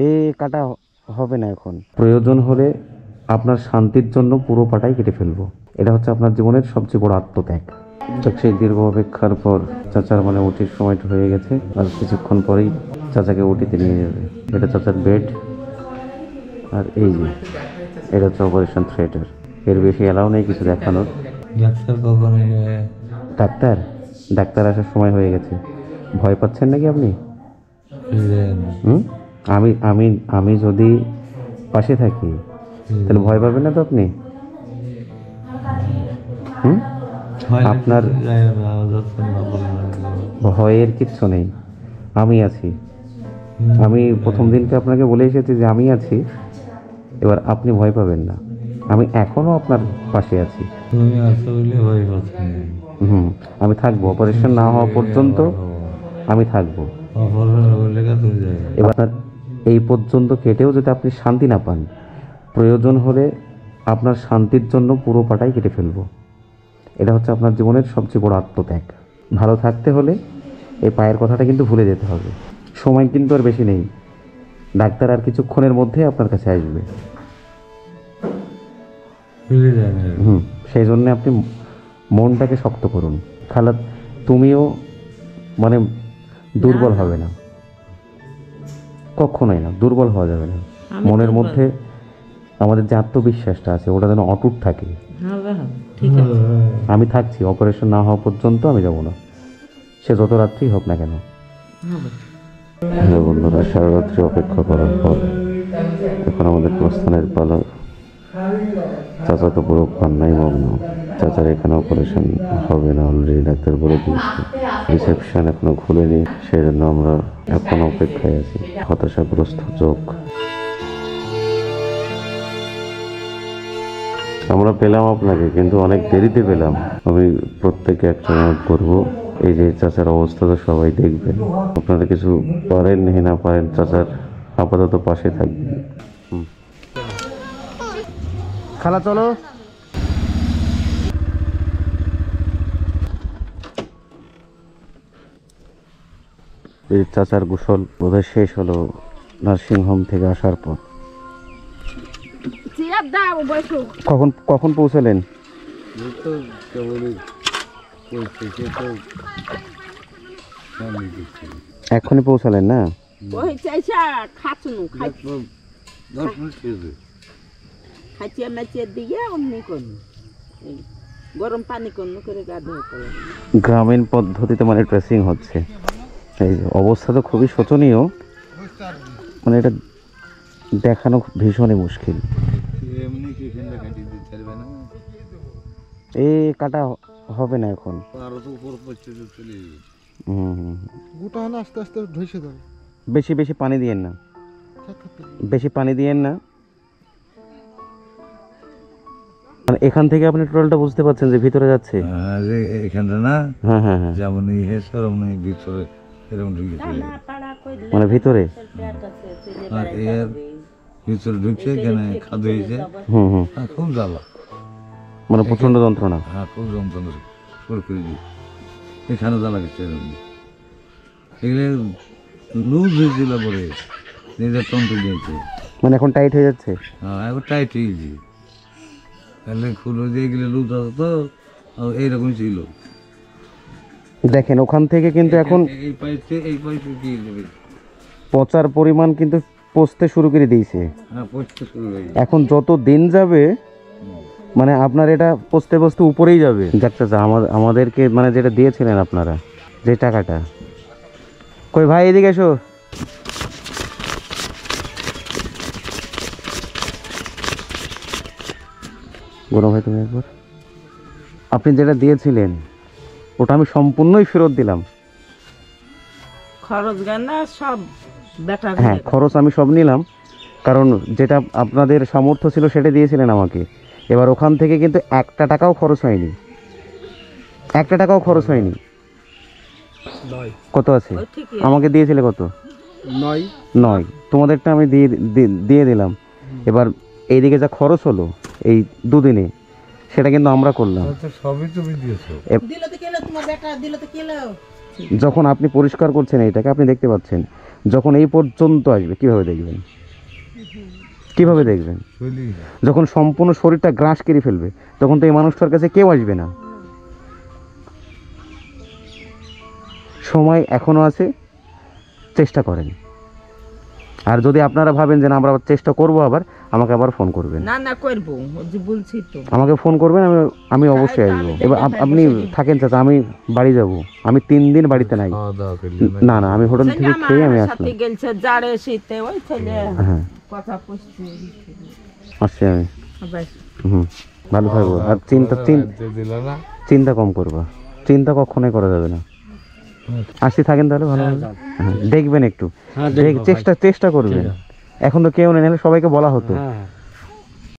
এই কাটা হবে না এখন। প্রয়োজন হলে আপনার শান্তির জন্য পুরো পাটাই কেটে ফেলবো। এটা হচ্ছে আপনার জীবনের সবচেয়ে বড় আত্মত্যাগ। সেই দীর্ঘ অপেক্ষার পর চাচার মানে ওটির সময় হয়ে গেছে, আর কিছুক্ষণ পরেই চাচাকে ওটিতে নিয়ে যাবে। এটা চাচার বেড, আর এই যে এটা হচ্ছে অপারেশন থিয়েটার। এর বেশি অ্যালাউ নেই কিছু দেখানোর। ডাক্তার ডাক্তার আসার সময় হয়ে গেছে। ভয় পাচ্ছেন নাকি আপনি? আমি আমি আমি যদি পাশে থাকি তাহলে ভয় পাবেন না তো আপনি? আপনার ভয়ের কিচ্ছু নেই, আমি আছি। আমি প্রথম দিনকে আপনাকে বলে এসেছি যে আমি আছি, এবার আপনি ভয় পাবেন না। আমি এখনো আপনার পাশে আছি। আমি থাকবো অপারেশন না হওয়া পর্যন্ত, আমি থাকবো। এবার এই পর্যন্ত কেটেও যদি আপনি শান্তি না পান, প্রয়োজন হলে আপনার শান্তির জন্য পুরো পাটাই কেটে ফেলবো। এটা হচ্ছে আপনার জীবনের সবচেয়ে বড় আত্মত্যাগ। ভালো থাকতে হলে এই পায়ের কথাটা কিন্তু ভুলে যেতে হবে। সময় কিন্তু আর বেশি নেই, ডাক্তার আর কিছুক্ষণের মধ্যে আপনার কাছে আসবে। সেই জন্য আপনি মনটাকে শক্ত করুন। খালা তুমিও মানে দুর্বল হবে না, কখনোই না, দুর্বল হওয়া যাবে না। মনের মধ্যে আমাদের যে আত্মবিশ্বাসটা আছে ওটা যেন অটুট থাকে। আমি থাকছি, অপারেশন না হওয়া পর্যন্ত আমি যাব না, সে যত রাত্রি হোক না কেন। হ্যাঁ বন্ধুরা, সারা রাত্রি অপেক্ষা করার পর এখন আমাদের প্রস্থানের পালা। চাচা তো পুরো কান্নাই মগ্ন। চাচার এখানে অপারেশন হবে না, অলরেডি ডাক্তার বলে দিয়েছে। রিসেপশন এখনো খুলেনি, সেই জন্য আমরা এখন অপেক্ষায় আছি, হতাশাগ্রস্ত চোখ। আমরা পেলাম আপনাকে, কিন্তু অনেক দেরিতে পেলাম। আমি প্রত্যেকে একটা অনুরোধ করবো, এই যে চাচার অবস্থা তো সবাই দেখবেন, আপনারা কিছু পারেন না পারেন চাচার আপাতত পাশে থাকবেন। খালা চলো। এই চাচার গোসল বোধহয় শেষ হলো নার্সিংহোম থেকে আসার পর। কখন কখন পৌঁছালেন? এখনই পৌঁছালেন না? গ্রামীণ পদ্ধতিতে মানে ড্রেসিং হচ্ছে। এই অবস্থা তো খুবই শোচনীয়, মানে এটা দেখানো ভীষণই মুশকিল। এই কাটা হবে না এখন। আস্তে আস্তে বেশি বেশি পানি দিয়েন না, বেশি পানি দিয়েন না। মানে এখান থেকে আপনি টোটালটা বুঝতে পারছেন যে ভিতরে যাচ্ছে। এখানটা না, হ্যাঁ হ্যাঁ হ্যাঁ, যেমন ভিতরে এরকম ঢুকে চলে, মানে ভিতরে আর এর ভিতরে ঢুকছে, এখানে খাদ্য হয়েছে। খুব জ্বালা, মানে প্রচন্ড যন্ত্রণা। হ্যাঁ খুব যন্ত্রণা করে করে দিই, এখানে জ্বালা গেছে। এগুলো লুজ হয়েছিল পরে নিজের তন্ত্র দিয়েছে, মানে এখন টাইট হয়ে যাচ্ছে। হ্যাঁ এখন টাইট হয়ে গেছে। তাহলে খুলে দিয়ে গেলে লুজ আছে তো, এইরকমই ছিল। দেখেন ওখান থেকে কিন্তু এখন এই পাইপে কি দেবে, পচার পরিমাণ কিন্তু পচতে শুরু করে দিয়েছে। হ্যাঁ পচতে শুরু হয়ে গেছে। এখন যত দিন যাবে মানে আপনার এটা পচতে পচতে উপরেই যাবে। ডাক্তার আমাদেরকে মানে যেটা দিয়েছিলেন আপনারা, যে টাকাটা, কই ভাই এদিকে এসো। বলো ভাই তুমি একবার, আপনি যেটা দিয়েছিলেন ওটা আমি সম্পূর্ণই ফেরত দিলাম। খরচ গানা সব বেটা, হ্যাঁ খরচ আমি সব নিলাম, কারণ যেটা আপনাদের সামর্থ্য ছিল সেটা দিয়েছিলেন আমাকে। এবার ওখান থেকে কিন্তু একটা টাকাও খরচ হয়নি, একটা টাকাও খরচ হয়নি। কত আছে আমাকে দিয়েছিলে? কত? 9 তোমাদেরটা আমি দিয়ে দিলাম। এবার এইদিকে যা খরচ হলো এই দুদিনে, সেটা কিন্তু আমরা করলাম। সবই তুমি দিয়েছো। বলছি যখন আপনি পরিষ্কার করছেন এইটাকে, আপনি দেখতে পাচ্ছেন, যখন এই পর্যন্ত আসবে কিভাবে দেখবেন? কিভাবে দেখবেন? চলি যখন সম্পূর্ণ শরীরটা গ্রাস কেড়ে ফেলবে, তখন তো এই মানুষটার কাছে কেউ আসবে না। সময় এখনো আছে, চেষ্টা করেন। আর যদি আপনারা ভাবেন যে না আমরা আবার চেষ্টা করবো, আবার আমাকে আবার ফোন করবেন, না না করবো, ওই যে বলছি তো। আমাকে ফোন করবেন, আমি অবশ্যই আসবো। এবার আপনি থাকেন চাচা, আমি বাড়ি যাব, আমি 3 দিন বাড়িতে নাই। খাওয়া দাওয়া করলি না না, আমি হোটেল থেকে খেয়ে আমি আমার সাথে আসলাম। গেলছে জাড়ে শীতে, ওই ছেলে হ্যাঁ কথা পুষছে। আসছি আমি। আবার ভালো থাকবো। আর দিল না চিন্তা কম করবা, চিন্তা কখনোই করা যাবে না। আসছি, থাকেন তাহলে ভালো। দেখবেন একটু, চেষ্টা করবেন। এখন তো কেউ নেই, নাহলে সবাইকে বলা হতো।